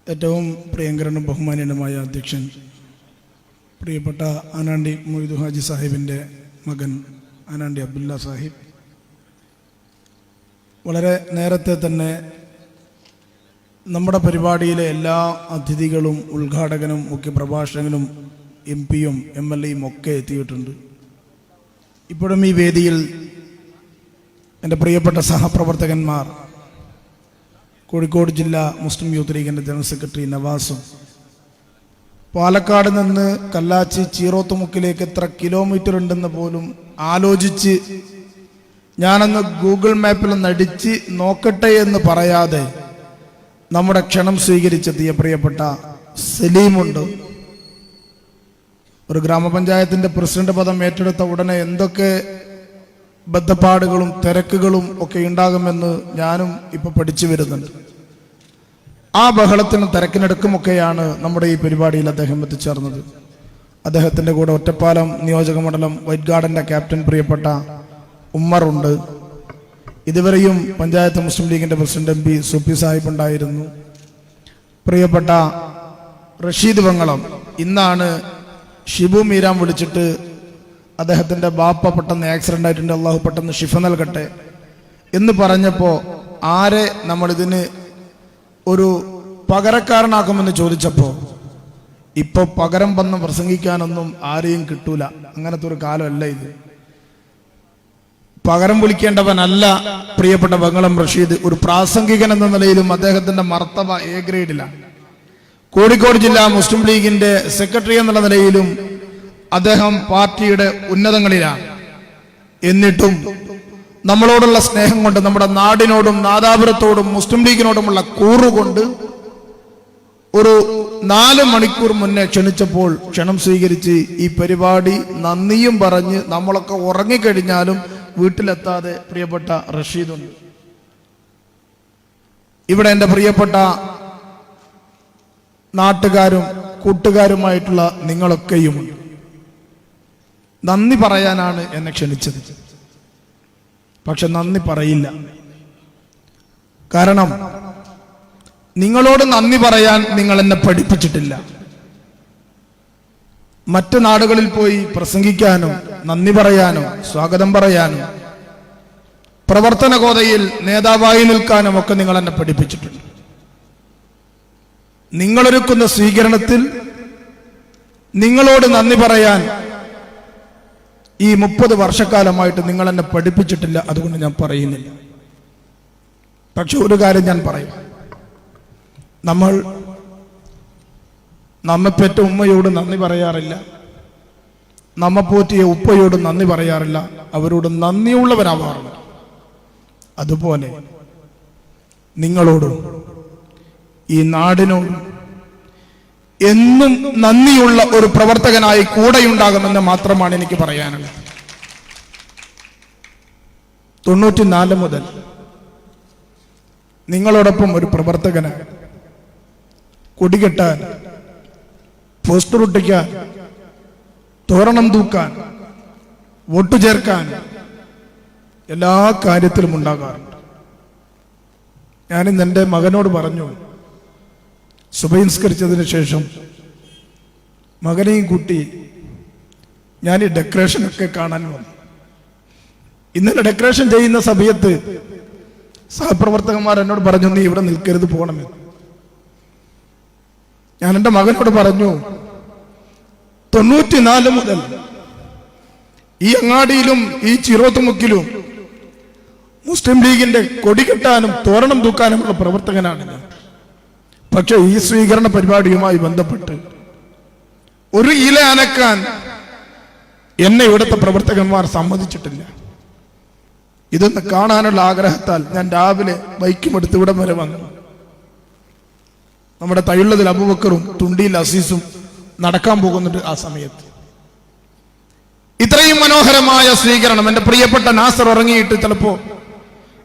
ഏറ്റവും പ്രിയങ്കരനും ബഹുമാനീയനുമായ അധ്യക്ഷൻ പ്രിയപ്പെട്ട ആനാണ്ടി മൊയ്തു ഹാജി സാഹിബിൻ്റെ മകൻ ആനാണ്ടി അബ്ദുല്ല സാഹിബ് വളരെ നേരത്തെ തന്നെ നമ്മുടെ പരിപാടിയിലെ എല്ലാ അതിഥികളും ഉദ്ഘാടകനും മുഖ്യ പ്രഭാഷകനും MP-യും MLA-യും ഒക്കെ എത്തിയിട്ടുണ്ട്. ഇപ്പോഴും ഈ വേദിയിൽ എൻ്റെ പ്രിയപ്പെട്ട സഹപ്രവർത്തകന്മാർ കോഴിക്കോട് ജില്ലാ മുസ്ലിം യൂത്ത് ലീഗിൻ്റെ ജനറൽ സെക്രട്ടറി നവാസും, പാലക്കാട് നിന്ന് കല്ലാച്ചി ചീറോത്തുമുക്കിലേക്ക് എത്ര കിലോമീറ്റർ ഉണ്ടെന്ന് പോലും ആലോചിച്ച് ഞാനന്ന് ഗൂഗിൾ മാപ്പിൽ നടിച്ച് നോക്കട്ടെ എന്ന് പറയാതെ നമ്മുടെ ക്ഷണം സ്വീകരിച്ചെത്തിയ പ്രിയപ്പെട്ട സലീമുണ്ട്. ഒരു ഗ്രാമപഞ്ചായത്തിൻ്റെ പ്രസിഡന്റ് പദം ഏറ്റെടുത്ത ഉടനെ എന്തൊക്കെ ബദ്ധപ്പാടുകളും തിരക്കുകളും ഒക്കെ ഉണ്ടാകുമെന്ന് ഞാനും ഇപ്പൊ പഠിച്ചു വരുന്നുണ്ട്. ആ ബഹളത്തിനും തിരക്കിനടുക്കുമൊക്കെയാണ് നമ്മുടെ ഈ പരിപാടിയിൽ അദ്ദേഹം എത്തിച്ചേർന്നത്. അദ്ദേഹത്തിന്റെ കൂടെ ഒറ്റപ്പാലം നിയോജക മണ്ഡലം വൈറ്റ് ഗാർഡന്റെ ക്യാപ്റ്റൻ പ്രിയപ്പെട്ട ഉമ്മറുണ്ട്. ഇതുവരെയും പഞ്ചായത്ത് മുസ്ലിം ലീഗിന്റെ പ്രസിഡന്റ് MP സുപ്പി സാഹിബ് ഉണ്ടായിരുന്നു. പ്രിയപ്പെട്ട റഷീദ് വങ്ങളം, ഇന്നാണ് ഷിബു മീരാൻ വിളിച്ചിട്ട് അദ്ദേഹത്തിന്റെ ബാപ്പ പെട്ടെന്ന് ആക്സിഡന്റ് ആയിട്ടുണ്ട്, അള്ളാഹു പെട്ടെന്ന് ഷിഫ നൽകട്ടെ എന്ന് പറഞ്ഞപ്പോ ആരെ നമ്മൾ ഇതിന് ഒരു പകരക്കാരനാക്കുമെന്ന് ചോദിച്ചപ്പോ ഇപ്പൊ പകരം വന്ന് പ്രസംഗിക്കാനൊന്നും ആരെയും കിട്ടൂല. അങ്ങനത്തെ ഒരു കാലമല്ല ഇത്. പകരം വിളിക്കേണ്ടവനല്ല പ്രിയപ്പെട്ട വങ്ങളം റഷീദ്. ഒരു പ്രാസംഗികൻ എന്ന നിലയിലും അദ്ദേഹത്തിന്റെ മർത്തബ A ഗ്രേഡിലാണ്. കോഴിക്കോട് ജില്ലാ മുസ്ലിം ലീഗിന്റെ സെക്രട്ടറി എന്നുള്ള നിലയിലും അദ്ദേഹം പാർട്ടിയുടെ ഉന്നതങ്ങളിലാണ്. എന്നിട്ടും നമ്മളോടുള്ള സ്നേഹം കൊണ്ട്, നമ്മുടെ നാടിനോടും നാദാപുരത്തോടും മുസ്ലിം ലീഗിനോടുമുള്ള കൂറുകൊണ്ട് ഒരു 4 മണിക്കൂർ മുന്നേ ക്ഷണിച്ചപ്പോൾ ക്ഷണം സ്വീകരിച്ച് ഈ പരിപാടി നന്ദിയും പറഞ്ഞ് നമ്മളൊക്കെ ഉറങ്ങിക്കഴിഞ്ഞാലും വീട്ടിലെത്താതെ പ്രിയപ്പെട്ട റഷീദുണ്ട്. ഇവിടെ എൻ്റെ പ്രിയപ്പെട്ട നാട്ടുകാരും കൂട്ടുകാരുമായിട്ടുള്ള നിങ്ങളൊക്കെയുമുണ്ട്. നന്ദി പറയാനാണ് എന്നെ ക്ഷണിച്ചത്. പക്ഷെ നന്ദി പറയില്ല. കാരണം നിങ്ങളോട് നന്ദി പറയാൻ നിങ്ങൾ എന്നെ പഠിപ്പിച്ചിട്ടില്ല. മറ്റു നാടുകളിൽ പോയി പ്രസംഗിക്കാനും നന്ദി പറയാനും സ്വാഗതം പറയാനും പ്രവർത്തന ഗോതയിൽ നേതാവായി നിൽക്കാനും ഒക്കെ നിങ്ങൾ എന്നെ പഠിപ്പിച്ചിട്ടുണ്ട്. നിങ്ങളൊരുക്കുന്ന സ്വീകരണത്തിൽ നിങ്ങളോട് നന്ദി പറയാൻ ഈ 30 വർഷക്കാലമായിട്ട് നിങ്ങൾ എന്നെ പഠിപ്പിച്ചിട്ടില്ല. അതുകൊണ്ട് ഞാൻ പറയുന്നില്ല. പക്ഷെ ഒരു കാര്യം ഞാൻ പറയും. നമ്മെ പെറ്റ ഉമ്മയോട് നന്ദി പറയാറില്ല, നമ്മെ പോറ്റിയ ഉപ്പയോട് നന്ദി പറയാറില്ല, അവരോട് നന്ദിയുള്ളവരാവാറുണ്ട്. അതുപോലെ നിങ്ങളോടും ഈ നാടിനോടും എന്നും നന്ദിയുള്ള ഒരു പ്രവർത്തകനായി കൂടെയുണ്ടാകുമെന്ന് മാത്രമാണ് എനിക്ക് പറയാനുള്ളത്. 94 മുതൽ നിങ്ങളോടൊപ്പം ഒരു പ്രവർത്തകന് കൊടികെട്ടാൻ, പോസ്റ്റർ ഒട്ടിക്കാൻ, തോരണം തൂക്കാൻ, വോട്ട് ചേർക്കാൻ എല്ലാ കാര്യത്തിലും ഉണ്ടാകാറുണ്ട്. ഞാനിന്ന് എൻ്റെ മകനോട് പറഞ്ഞു, സുബഹിസ്കരിച്ചതിന് ശേഷം മകനെയും കൂട്ടി ഞാൻ ഈ ഡെക്കറേഷനൊക്കെ കാണാൻ വന്നു. ഇന്നലെ ഡെക്കറേഷൻ ചെയ്യുന്ന സമയത്ത് സഹപ്രവർത്തകന്മാർ എന്നോട് പറഞ്ഞു, നീ ഇവിടെ നിൽക്കരുത്, പോകണമെന്ന്. ഞാൻ എൻ്റെ മകനോട് പറഞ്ഞു, 94 മുതൽ ഈ അങ്ങാടിയിലും ഈ ചിറോത്തുമുക്കിലും മുസ്ലിം ലീഗിന്റെ കൊടികെട്ടാനും തോരണം തൂക്കാനുമുള്ള പ്രവർത്തകനാണ് ഞാൻ. പക്ഷെ ഈ സ്വീകരണ പരിപാടിയുമായി ബന്ധപ്പെട്ട് ഒരു ഇല അനക്കാൻ എന്നെ ഇവിടുത്തെ പ്രവർത്തകന്മാർ സമ്മതിച്ചിട്ടില്ല. ഇതൊന്ന് കാണാനുള്ള ആഗ്രഹത്താൽ ഞാൻ രാവിലെ ബൈക്കും എടുത്ത് ഇവിടം വരെ വന്നു. നമ്മുടെ തയ്യുള്ളതിൽ അബൂബക്കറും തുണ്ടിയിൽ അസീസും നടക്കാൻ പോകുന്നുണ്ട്. ആ സമയത്ത് ഇത്രയും മനോഹരമായ സ്വീകരണം എൻ്റെ പ്രിയപ്പെട്ട നാസർ ഉറങ്ങിയിട്ട് ചിലപ്പോ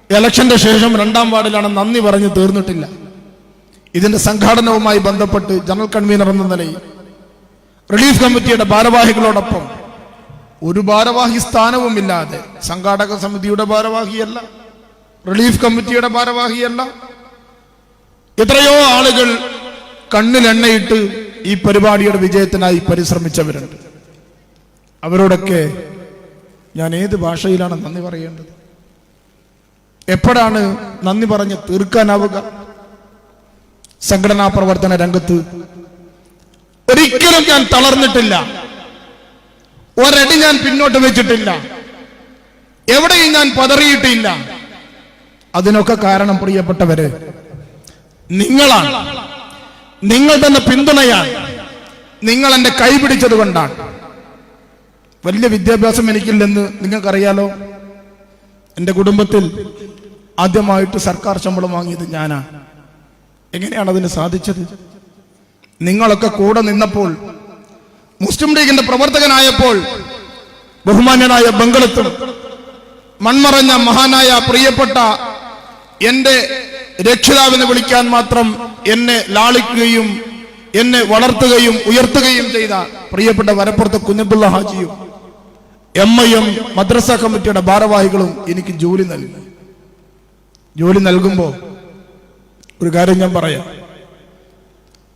ഇലക്ഷന്റെ ശേഷം 2ാം വാർഡിലാണ്, നന്ദി പറഞ്ഞ് തീർന്നിട്ടില്ല. ഇതിന്റെ സംഘാടനവുമായി ബന്ധപ്പെട്ട് ജനറൽ കൺവീനർ എന്ന നിലയിൽ റിലീഫ് കമ്മിറ്റിയുടെ ഭാരവാഹികളോടൊപ്പം ഒരു ഭാരവാഹി സ്ഥാനവുമില്ലാതെ, സംഘാടക സമിതിയുടെ ഭാരവാഹിയല്ല, റിലീഫ് കമ്മിറ്റിയുടെ ഭാരവാഹിയല്ല. എത്രയോ ആളുകൾ കണ്ണിലെണ്ണയിട്ട് ഈ പരിപാടിയുടെ വിജയത്തിനായി പരിശ്രമിച്ചവരുണ്ട്. അവരോടൊക്കെ ഞാൻ ഏത് ഭാഷയിലാണ് നന്ദി പറയേണ്ടത്? എപ്പോഴാണ് നന്ദി പറഞ്ഞ് തീർക്കാനാവുക? സംഘടനാ പ്രവർത്തന രംഗത്ത് ഒരിക്കലും ഞാൻ തളർന്നിട്ടില്ല. ഒരടി ഞാൻ പിന്നോട്ട് വെച്ചിട്ടില്ല. എവിടെയും ഞാൻ പതറിയിട്ടില്ല. അതിനൊക്കെ കാരണം പ്രിയപ്പെട്ടവരെ നിങ്ങളാണ്. നിങ്ങൾ തന്നെ പിന്തുണയാണ്. നിങ്ങൾ എന്നെ കൈപിടിച്ചത് കൊണ്ടാണ്. വലിയ വിദ്യാഭ്യാസം എനിക്കില്ലെന്ന് നിങ്ങൾക്കറിയാലോ. എൻ്റെ കുടുംബത്തിൽ ആദ്യമായിട്ട് സർക്കാർ ശമ്പളം വാങ്ങിയത് ഞാനാണ്. എങ്ങനെയാണ് അതിന് സാധിച്ചത്? നിങ്ങളൊക്കെ കൂടെ നിന്നപ്പോൾ, മുസ്ലിം ലീഗിന്റെ പ്രവർത്തകനായപ്പോൾ, ബഹുമാന്യനായ ബംഗളത്തും മൺമറഞ്ഞ മഹാനായ പ്രിയപ്പെട്ട എന്റെ രക്ഷിതാവിനെ വിളിക്കാൻ മാത്രം എന്നെ ലാളിക്കുകയും എന്നെ വളർത്തുകയും ഉയർത്തുകയും ചെയ്ത പ്രിയപ്പെട്ട വരപ്പുറത്ത് കുഞ്ഞബ്ദുള്ള ഹാജിയും MIM മദ്രസ കമ്മിറ്റിയുടെ ഭാരവാഹികളും എനിക്ക് ജോലി നൽകി. ജോലി നൽകുമ്പോൾ ഒരു കാര്യം ഞാൻ പറയാം.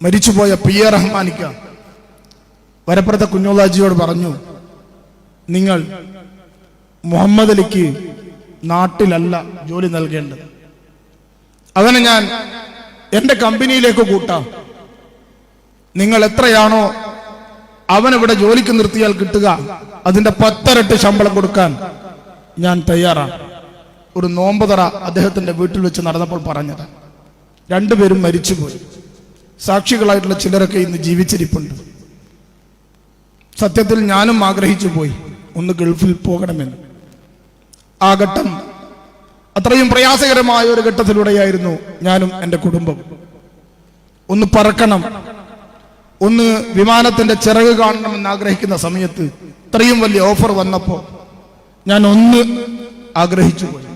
മരിച്ചുപോയ PA റഹ്മാനിക്ക വരപ്പുറത്തെ കുഞ്ഞോളാജിയോട് പറഞ്ഞു, നിങ്ങൾ മുഹമ്മദ് അലിക്ക് നാട്ടിലല്ല ജോലി നൽകേണ്ടത്, അവനെ ഞാൻ എന്റെ കമ്പനിയിലേക്ക് കൂട്ടാം. നിങ്ങൾ എത്രയാണോ അവനിവിടെ ജോലിക്ക് നിർത്തിയാൽ കിട്ടുക അതിന്റെ 10 ഇരട്ടി ശമ്പളം കൊടുക്കാൻ ഞാൻ തയ്യാറാണ്. ഒരു നോമ്പുതറ അദ്ദേഹത്തിന്റെ വീട്ടിൽ വെച്ച് നടന്നപ്പോൾ പറഞ്ഞത്. രണ്ടുപേരും മരിച്ചുപോയി. സാക്ഷികളായിട്ടുള്ള ചിലരൊക്കെ ഇന്ന് ജീവിച്ചിരിപ്പുണ്ട്. സത്യത്തിൽ ഞാനും ആഗ്രഹിച്ചു പോയി ഒന്ന് ഗൾഫിൽ പോകണമെന്ന്. ആ ഘട്ടം അത്രയും പ്രയാസകരമായ ഒരു ഘട്ടത്തിലൂടെയായിരുന്നു ഞാനും എൻ്റെ കുടുംബം. ഒന്ന് പറക്കണം, ഒന്ന് വിമാനത്തിന്റെ ചിറക് കാണണമെന്ന് ആഗ്രഹിക്കുന്ന സമയത്ത് ഇത്രയും വലിയ ഓഫർ വന്നപ്പോൾ ഞാൻ ഒന്ന് ആഗ്രഹിച്ചു പോയി.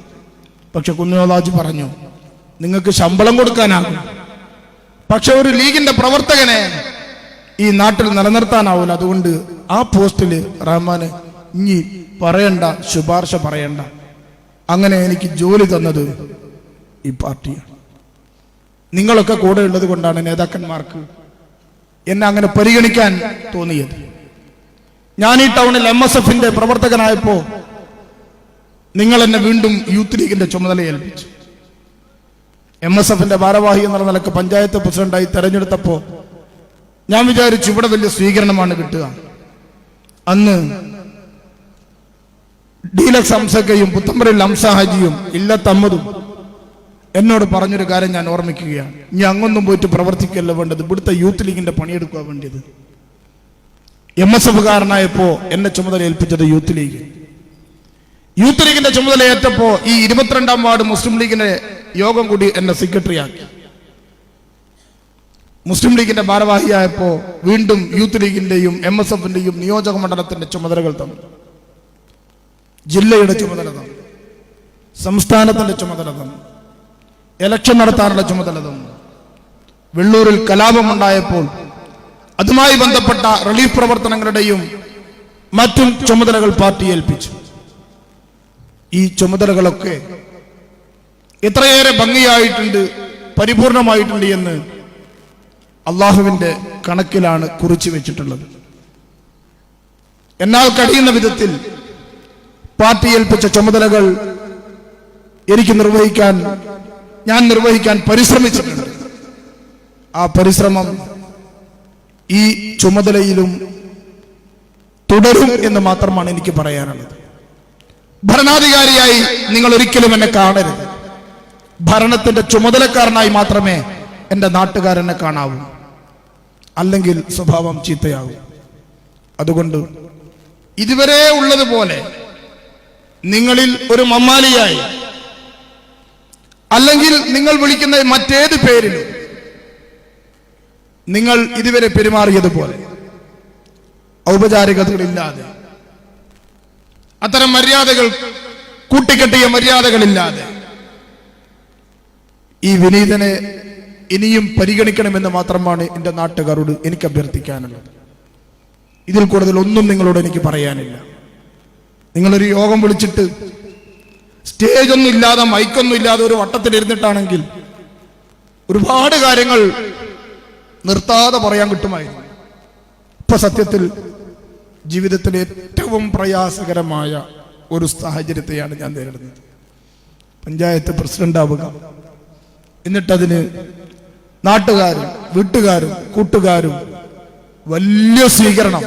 പക്ഷെ കുഞ്ഞോളാജി പറഞ്ഞു, നിങ്ങൾക്ക് ശമ്പളം കൊടുക്കാനാകും, പക്ഷെ ഒരു ലീഗിന്റെ പ്രവർത്തകനെ ഈ നാട്ടിൽ നിലനിർത്താനാവില്ല. അതുകൊണ്ട് ആ പോസ്റ്റിൽ റഹ്മാന് ഇനി പറയണ്ട, ശുപാർശ പറയണ്ട. അങ്ങനെ എനിക്ക് ജോലി തന്നത് ഈ പാർട്ടിയാണ്. നിങ്ങളൊക്കെ കൂടെ ഉള്ളത് കൊണ്ടാണ് നേതാക്കന്മാർക്ക് എന്നെ അങ്ങനെ പരിഗണിക്കാൻ തോന്നിയത്. ഞാൻ ഈ ടൗണിൽ MSFന്റെ പ്രവർത്തകനായപ്പോ നിങ്ങൾ എന്നെ വീണ്ടും യൂത്ത് ലീഗിന്റെ ചുമതല ഏൽപ്പിച്ചു. MSFന്റെ ഭാരവാഹി എന്നുള്ള നിലക്ക് പഞ്ചായത്ത് പ്രസിഡന്റായി തെരഞ്ഞെടുത്തപ്പോ ഞാൻ വിചാരിച്ചു ഇവിടെ വലിയ സ്വീകരണമാണ് കിട്ടുക. അന്ന് ഡീലക്സ് ഹംസക്കയും പുത്തമ്പരയിൽ ഹംസ ഹാജിയും ഇല്ലത്തമ്മതും എന്നോട് പറഞ്ഞൊരു കാര്യം ഞാൻ ഓർമ്മിക്കുകയാണ്. ഇനി അങ്ങൊന്നും പോയിട്ട് പ്രവർത്തിക്കല്ല വേണ്ടത്, ഇവിടുത്തെ യൂത്ത് ലീഗിന്റെ പണിയെടുക്കുക വേണ്ടത്. MSFകാരനായപ്പോ എന്നെ ചുമതല ഏൽപ്പിച്ചത് യൂത്ത് ലീഗ്. യൂത്ത് ലീഗിന്റെ ചുമതല ഏറ്റപ്പോ ഈ 22ാം വാർഡ് മുസ്ലിം ലീഗിന്റെ യോഗം കൂടി എന്നെ സെക്രട്ടറി ആക്കി. മുസ്ലിം ലീഗിന്റെ ഭാരവാഹിയായപ്പോ വീണ്ടും യൂത്ത് ലീഗിന്റെയും MSFന്റെയും നിയോജക മണ്ഡലത്തിന്റെ ചുമതലകൾ തന്നു. ജില്ലയുടെ ചുമതല തന്നു, സംസ്ഥാനത്തിന്റെ ചുമതല തന്നു, ഇലക്ഷൻ നടത്താനുള്ള ചുമതല തന്നു. വെള്ളൂരിൽ കലാപമുണ്ടായപ്പോൾ അതുമായി ബന്ധപ്പെട്ട റിലീഫ് പ്രവർത്തനങ്ങളുടെയും മറ്റും ചുമതലകൾ പാർട്ടി ഏൽപ്പിച്ചു. ഈ ചുമതലകളൊക്കെ എത്രയേറെ ഭംഗിയായിട്ടുണ്ട്, പരിപൂർണമായിട്ടുണ്ട് എന്ന് അള്ളാഹുവിന്റെ കണക്കിലാണ് കുറിച്ചു വെച്ചിട്ടുള്ളത്. എന്നാൽ കഴിയുന്ന വിധത്തിൽ പാർട്ടി ഏൽപ്പിച്ച ചുമതലകൾ എനിക്ക് ഞാൻ നിർവഹിക്കാൻ പരിശ്രമിച്ചിട്ടുണ്ട്. ആ പരിശ്രമം ഈ ചുമതലയിലും തുടരും എന്ന് മാത്രമാണ് എനിക്ക് പറയാനുള്ളത്. ഭരണാധികാരിയായി നിങ്ങൾ ഒരിക്കലും എന്നെ കാണരുത്. ഭരണത്തിന്റെ ചുമതലക്കാരനായി മാത്രമേ എൻ്റെ നാട്ടുകാരെന്നെ കാണാവൂ, അല്ലെങ്കിൽ സ്വഭാവം ചീത്തയാകും. അതുകൊണ്ട് ഇതുവരെ ഉള്ളതുപോലെ നിങ്ങളിൽ ഒരു മമ്മാലിയായി, അല്ലെങ്കിൽ നിങ്ങൾ വിളിക്കുന്ന മറ്റേത് പേരിലും നിങ്ങൾ ഇതുവരെ പെരുമാറിയതുപോലെ ഔപചാരികതകളില്ലാതെ, അത്തരം മര്യാദകൾ, കൂട്ടിക്കെട്ടിയ മര്യാദകളില്ലാതെ ഈ വിനീതനെ ഇനിയും പരിഗണിക്കണമെന്ന് മാത്രമാണ് എൻ്റെ നാട്ടുകാരോട് എനിക്ക് അഭ്യർത്ഥിക്കാനുള്ളത്. ഇതിൽ കൂടുതൽ ഒന്നും നിങ്ങളോട് എനിക്ക് പറയാനില്ല. നിങ്ങളൊരു യോഗം വിളിച്ചിട്ട് സ്റ്റേജൊന്നും ഇല്ലാതെ മൈക്കൊന്നും ഇല്ലാതെ ഒരു വട്ടത്തിലിരുന്നിട്ടാണെങ്കിൽ ഒരുപാട് കാര്യങ്ങൾ നിർത്താതെ പറയാൻ കിട്ടുമായിരുന്നു. ഇപ്പൊ സത്യത്തിൽ ജീവിതത്തിൽ ഏറ്റവും പ്രയാസകരമായ ഒരു സാഹചര്യത്തെയാണ് ഞാൻ നേരിടുന്നത്. പഞ്ചായത്ത് പ്രസിഡന്റ് ആവുക, എന്നിട്ടതിന് നാട്ടുകാരും വീട്ടുകാരും കൂട്ടുകാരും വലിയ സ്വീകരണം,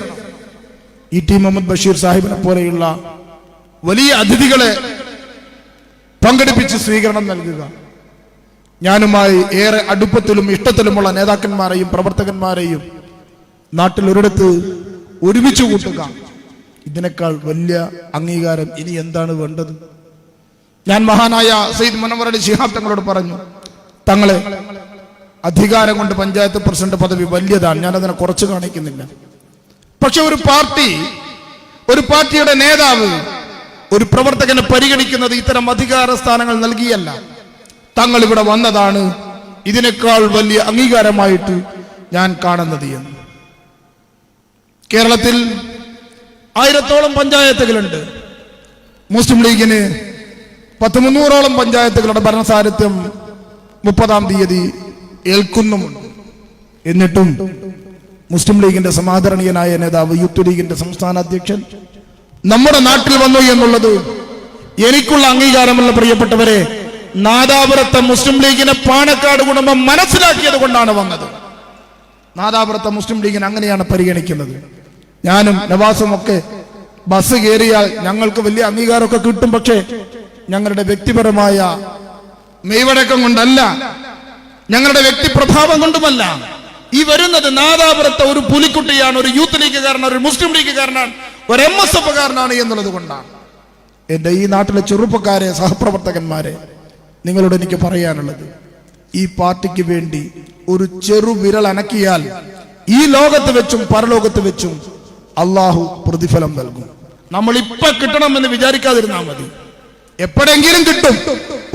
ഇ ടി മുഹമ്മദ് ബഷീർ സാഹിബിനെ പോലെയുള്ള വലിയ അതിഥികളെ പങ്കെടുപ്പിച്ച് സ്വീകരണം നൽകുക, ഞാനുമായി ഏറെ അടുപ്പത്തിലും ഇഷ്ടത്തിലുമുള്ള നേതാക്കന്മാരെയും പ്രവർത്തകന്മാരെയും നാട്ടിൽ ഒരിടത്ത് ഒരുമിച്ച് കൂട്ടുക, ഇതിനേക്കാൾ വലിയ അംഗീകാരം ഇനി എന്താണ് വേണ്ടത്? ഞാൻ മഹാനായ സയ്യിദ് മുനവ്വർ അലി ശിഹാബ് തങ്ങളോട് പറഞ്ഞു, തങ്ങളെ അധികാരം കൊണ്ട് പഞ്ചായത്ത് പ്രസിഡന്റ് പദവി വലിയതാണ്, ഞാനതിനെ കുറച്ച് കാണിക്കുന്നില്ല. പക്ഷെ ഒരു പാർട്ടിയുടെ നേതാവ് ഒരു പ്രവർത്തകനെ പരിഗണിക്കുന്നത് ഇത്തരം അധികാര സ്ഥാനങ്ങൾ നൽകിയല്ല. തങ്ങൾ ഇവിടെ വന്നതാണ് ഇതിനേക്കാൾ വലിയ അംഗീകാരമായിട്ട് ഞാൻ കാണുന്നത് എന്ന്. കേരളത്തിൽ 1000-ഓളം പഞ്ചായത്തുകളുണ്ട്. മുസ്ലിം ലീഗിന് 300-ഓളം പഞ്ചായത്തുകളുടെ ഭരണസാരഥ്യം 30-ാം തീയതി ഏൽക്കുന്നുമുണ്ട്. എന്നിട്ടും മുസ്ലിം ലീഗിന്റെ സമാദരണീയനായ നേതാവ്, യൂത്ത് ലീഗിന്റെ സംസ്ഥാന അധ്യക്ഷൻ നമ്മുടെ നാട്ടിൽ വന്നു എന്നുള്ളത് എനിക്കുള്ള അംഗീകാരമുള്ള പ്രിയപ്പെട്ടവരെ, നാദാപുരത്തെ മുസ്ലിം ലീഗിനെ പാണക്കാട് കുടുംബം മനസ്സിലാക്കിയത് കൊണ്ടാണ് വന്നത്. നാദാപുരത്തെ മുസ്ലിം ലീഗിനെ അങ്ങനെയാണ് പരിഗണിക്കുന്നത്. ഞാനും നവാസും ഒക്കെ ബസ് കയറിയാൽ ഞങ്ങൾക്ക് വലിയ അംഗീകാരമൊക്കെ കിട്ടും. പക്ഷേ ഞങ്ങളുടെ വ്യക്തിപരമായ മെയ്വഴക്കം കൊണ്ടല്ല, ഞങ്ങളുടെ വ്യക്തിപ്രഭാവം കൊണ്ടുമല്ല. ഈ വരുന്നത് നാദാപുരത്തെ ഒരു പുലിക്കുട്ടിയാണ്, ഒരു യൂത്ത് ലീഗുകാരനാണ്, ഒരു മുസ്ലിം ലീഗുകാരനാണ്, ഒരു MSF കാരനാണ് എന്നുള്ളത് കൊണ്ടാണ്. എന്റെ ഈ നാട്ടിലെ ചെറുപ്പക്കാരെ, സഹപ്രവർത്തകന്മാരെ, നിങ്ങളോട് എനിക്ക് പറയാനുള്ളത്, ഈ പാർട്ടിക്ക് വേണ്ടി ഒരു ചെറു വിരൽ അനക്കിയാൽ ഈ ലോകത്ത് വെച്ചും പരലോകത്ത് വെച്ചും അള്ളാഹു പ്രതിഫലം നൽകും. നമ്മൾ ഇപ്പൊ കിട്ടണമെന്ന് വിചാരിക്കാതിരുന്നാൽ മതി, എപ്പോഴെങ്കിലും കിട്ടും.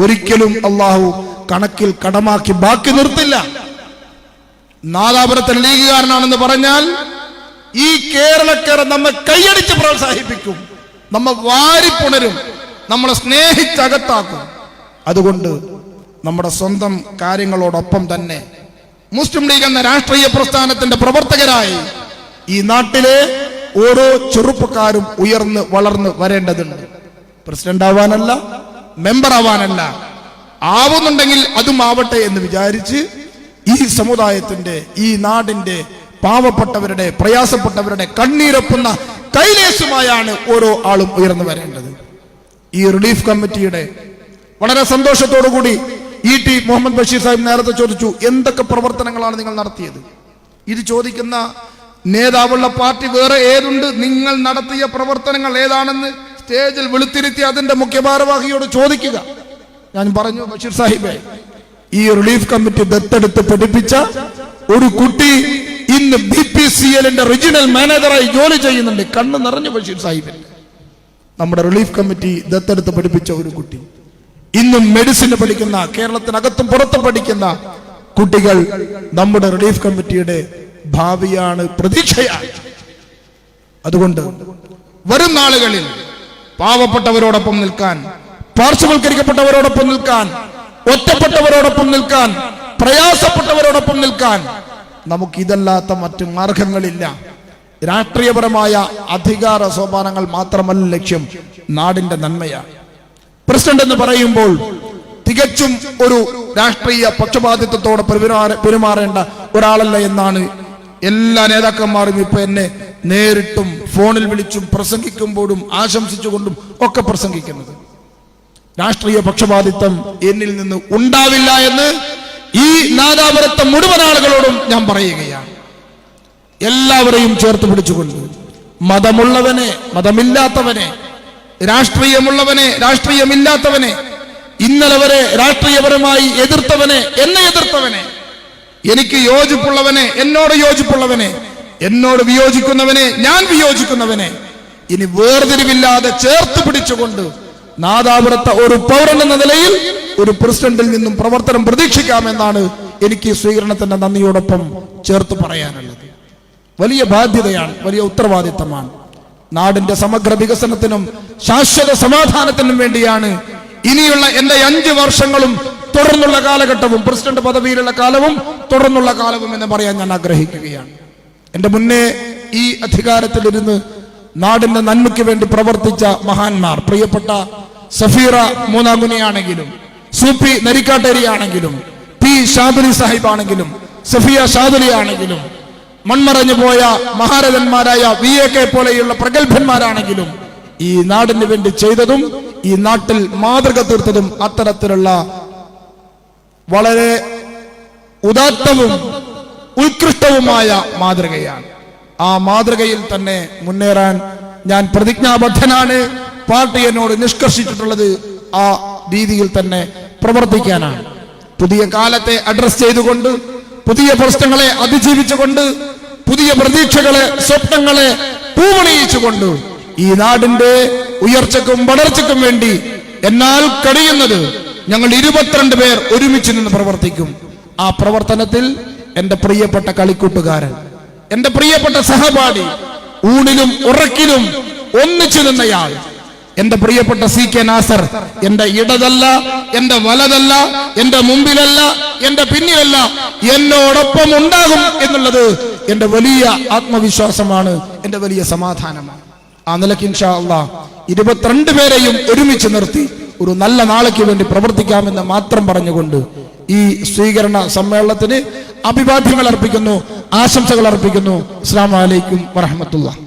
ഒരിക്കലും അള്ളാഹു കണക്കിൽ കടമാക്കി ബാക്കി നിർത്തില്ല. നാദാപുരത്തെ ലീഗുകാരനാണെന്ന് പറഞ്ഞാൽ ഈ കേരളക്കാരെ നമ്മെ കൈയടിച്ച് പ്രോത്സാഹിപ്പിക്കും, നമ്മെ വാരിപ്പുണരും, നമ്മളെ സ്നേഹിച്ചകത്താക്കും. അതുകൊണ്ട് നമ്മുടെ സ്വന്തം കാര്യങ്ങളോടൊപ്പം തന്നെ മുസ്ലിം ലീഗ് എന്ന രാഷ്ട്രീയ പ്രസ്ഥാനത്തിന്റെ പ്രവർത്തകരായി ഈ നാട്ടിലെ ഓരോ ചെറുപ്പക്കാരും ഉയർന്ന് വളർന്ന് വരേണ്ടതുണ്ട്. പ്രസിഡന്റ് ആവാനല്ല, മെമ്പർ ആവാനല്ല, ആവുന്നുണ്ടെങ്കിൽ അതും ആവട്ടെ എന്ന് വിചാരിച്ച് ഈ സമുദായത്തിന്റെ, ഈ നാടിന്റെ പാവപ്പെട്ടവരുടെ, പ്രയാസപ്പെട്ടവരുടെ കണ്ണീരൊപ്പുന്ന കൈലേശുമായാണ് ഓരോ ആളും ഉയർന്നു വരേണ്ടത്. ഈ റിലീഫ് കമ്മിറ്റിയുടെ വളരെ സന്തോഷത്തോടുകൂടി ഇ ടി മുഹമ്മദ് ബഷീർ സാഹിബ് നേരത്തെ ചോദിച്ചു, എന്തൊക്കെ പ്രവർത്തനങ്ങളാണ് നിങ്ങൾ നടത്തിയത്? ഇത് ചോദിക്കുന്ന നേതാവുള്ള പാർട്ടി വേറെ ഏതുണ്ട്? നിങ്ങൾ നടത്തിയ പ്രവർത്തനങ്ങൾ ഏതാണെന്ന് സ്റ്റേജിൽ വിളിത്തിരുത്തി അതിന്റെ മുഖ്യ ഭാരവാഹിയോട് ചോദിക്കുക. ഞാൻ പറഞ്ഞു, ബഷീർ സാഹിബേ, ഈ റിലീഫ് കമ്മിറ്റി ദത്തെടുത്ത് പഠിപ്പിച്ച ഒരു കുട്ടി ഇന്ന് BPCL-ന്റെ റീജിയണൽ മാനേജറായി ജോലി ചെയ്യുന്നുണ്ട്. കണ്ണ് നിറഞ്ഞു ബഷീർ സാഹിബിന്. നമ്മുടെ റിലീഫ് കമ്മിറ്റി ദത്തെടുത്ത് പഠിപ്പിച്ച ഒരു കുട്ടി ഇന്നും മെഡിസിൻ പഠിക്കുന്ന, കേരളത്തിനകത്തും പുറത്തും പഠിക്കുന്ന കുട്ടികൾ നമ്മുടെ റിലീഫ് കമ്മിറ്റിയുടെ ഭാവിയാണ്, പ്രതീക്ഷയാണ്. അതുകൊണ്ട് വരും നാളുകളിൽ പാവപ്പെട്ടവരോടൊപ്പം നിൽക്കാൻ, പാർശ്വവൽക്കരിക്കപ്പെട്ടവരോടൊപ്പം നിൽക്കാൻ, ഒറ്റപ്പെട്ടവരോടൊപ്പം നിൽക്കാൻ, പ്രയാസപ്പെട്ടവരോടൊപ്പം നിൽക്കാൻ നമുക്കിതല്ലാത്ത മറ്റു മാർഗങ്ങളില്ല. രാഷ്ട്രീയപരമായ അധികാര സോപാനങ്ങൾ മാത്രമല്ല ലക്ഷ്യം, നാടിന്റെ നന്മയാണ്. പ്രസിഡന്റ് എന്ന് പറയുമ്പോൾ തികച്ചും ഒരു രാഷ്ട്രീയ പക്ഷപാതിത്വത്തോടെ പെരുമാറേണ്ട ഒരാളല്ല എന്നാണ് എല്ലാ നേതാക്കന്മാരും ഇപ്പൊ എന്നെ നേരിട്ടും ഫോണിൽ വിളിച്ചും പ്രസംഗിക്കുമ്പോഴും ആശംസിച്ചുകൊണ്ടും ഒക്കെ പ്രസംഗിക്കുന്നത്. രാഷ്ട്രീയ പക്ഷപാതിത്വം എന്നിൽ നിന്ന് ഉണ്ടാവില്ല എന്ന് ഈ നാദാപുരത്തെ മുഴുവൻ ആളുകളോടും ഞാൻ പറയുകയാണ്. എല്ലാവരെയും ചേർത്ത് പിടിച്ചുകൊണ്ട് മതമുള്ളവനെ, മതമില്ലാത്തവനെ, രാഷ്ട്രീയമുള്ളവനെ, രാഷ്ട്രീയമില്ലാത്തവനെ, ഇന്നലെ വരെ രാഷ്ട്രീയപരമായി എതിർത്തവനെ, എന്നെ എതിർത്തവനെ, എനിക്ക് യോജിപ്പുള്ളവനെ, എന്നോട് യോജിപ്പുള്ളവനെ, എന്നോട് വിയോജിക്കുന്നവനെ, ഞാൻ വിയോജിക്കുന്നവനെ, ഇനി വേർതിരിവില്ലാതെ ചേർത്ത് പിടിച്ചുകൊണ്ട് നാദാപുരത്തെ ഒരു പൗരൻ എന്ന നിലയിൽ ഒരു പ്രസിഡന്റിൽ നിന്നും പ്രവർത്തനം പ്രതീക്ഷിക്കാമെന്നാണ് എനിക്ക് സ്വീകരണത്തിന്റെ നന്ദിയോടൊപ്പം ചേർത്ത് പറയാനുള്ളത്. വലിയ ബാധ്യതയാണ്, വലിയ ഉത്തരവാദിത്തമാണ്. നാടിന്റെ സമഗ്ര വികസനത്തിനും ശാശ്വത സമാധാനത്തിനും വേണ്ടിയാണ് ഇനിയുള്ള എന്റെ 5 വർഷങ്ങളും തുടർന്നുള്ള കാലഘട്ടവും പ്രസിഡന്റ് പദവിയിലുള്ള കാലവും തുടർന്നുള്ള കാലവും എന്ന് പറയാൻ ഞാൻ ആഗ്രഹിക്കുകയാണ്. എന്റെ മുന്നേ ഈ അധികാരത്തിലിരുന്ന് നാടിന്റെ നന്മയ്ക്ക് വേണ്ടി പ്രവർത്തിച്ച മഹാന്മാർ, പ്രിയപ്പെട്ട സഫീറ മൂന്നാംകുനിയാണെങ്കിലും, സൂപ്പി നരിക്കാട്ടേരിയാണെങ്കിലും, പി ഷാദുലി സാഹിബ് ആണെങ്കിലും, സഫിയ ഷാദുലി ആണെങ്കിലും, മൺമറഞ്ഞു പോയ മഹാരഥന്മാരായ VAK പോലെയുള്ള പ്രഗത്ഭന്മാരാണെങ്കിലും ഈ നാടിന് വേണ്ടി ചെയ്തതും ഈ നാട്ടിൽ മാതൃക തീർത്തതും അത്തരത്തിലുള്ള വളരെ ഉദാത്തവും ഉത്കൃഷ്ടവുമായ മാതൃകയാണ്. ആ മാതൃകയിൽ തന്നെ മുന്നേറാൻ ഞാൻ പ്രതിജ്ഞാബദ്ധനാണ്. പാർട്ടി എന്നോട് നിഷ്കർഷിച്ചിട്ടുള്ളത് ആ രീതിയിൽ തന്നെ പ്രവർത്തിക്കാനാണ്. പുതിയ കാലത്തെ അഡ്രസ് ചെയ്തുകൊണ്ട്, പുതിയ പ്രശ്നങ്ങളെ അതിജീവിച്ചുകൊണ്ട്, പുതിയ പ്രതീക്ഷകളെ, സ്വപ്നങ്ങളെ പൂവണിയിച്ചുകൊണ്ട് ഈ നാടിന്റെ ഉയർച്ചക്കും വളർച്ചയ്ക്കും വേണ്ടി എന്നാൽ കഴിയുന്നത് ഞങ്ങൾ 22 പേർ ഒരുമിച്ച് നിന്ന് പ്രവർത്തിക്കും. ആ പ്രവർത്തനത്തിൽ എന്റെ പ്രിയപ്പെട്ട കളിക്കൂട്ടുകാരൻ, എന്റെ പ്രിയപ്പെട്ട സഹപാഠി, ഊണിലും ഉറക്കിലും ഒന്നിച്ചു നിന്നയാൾ, എന്റെ പ്രിയപ്പെട്ട CK നാസർ എന്റെ ഇടതല്ല, എന്റെ വലതല്ല, എന്റെ മുമ്പിലല്ല, എന്റെ പിന്നിലല്ല, എന്നോടൊപ്പം ഉണ്ടാകും എന്നുള്ളത് എന്റെ വലിയ ആത്മവിശ്വാസമാണ്, എന്റെ വലിയ സമാധാനമാണ്. ആ നിലയ്ക്ക് ഇൻഷാ അല്ലാഹ് 22 പേരെയും ഒരുമിച്ച് നിർത്തി ഒരു നല്ല നാളേക്ക് വേണ്ടി പ്രവർത്തിക്കാമെന്ന് മാത്രം പറഞ്ഞുകൊണ്ട് ഈ സ്വീകരണ സമ്മേളനത്തിന് അഭിവാദ്യങ്ങൾ അർപ്പിക്കുന്നു, ആശംസകൾ അർപ്പിക്കുന്നു. അസ്സലാമു അലൈക്കും വറഹ്മത്തുള്ളാഹി.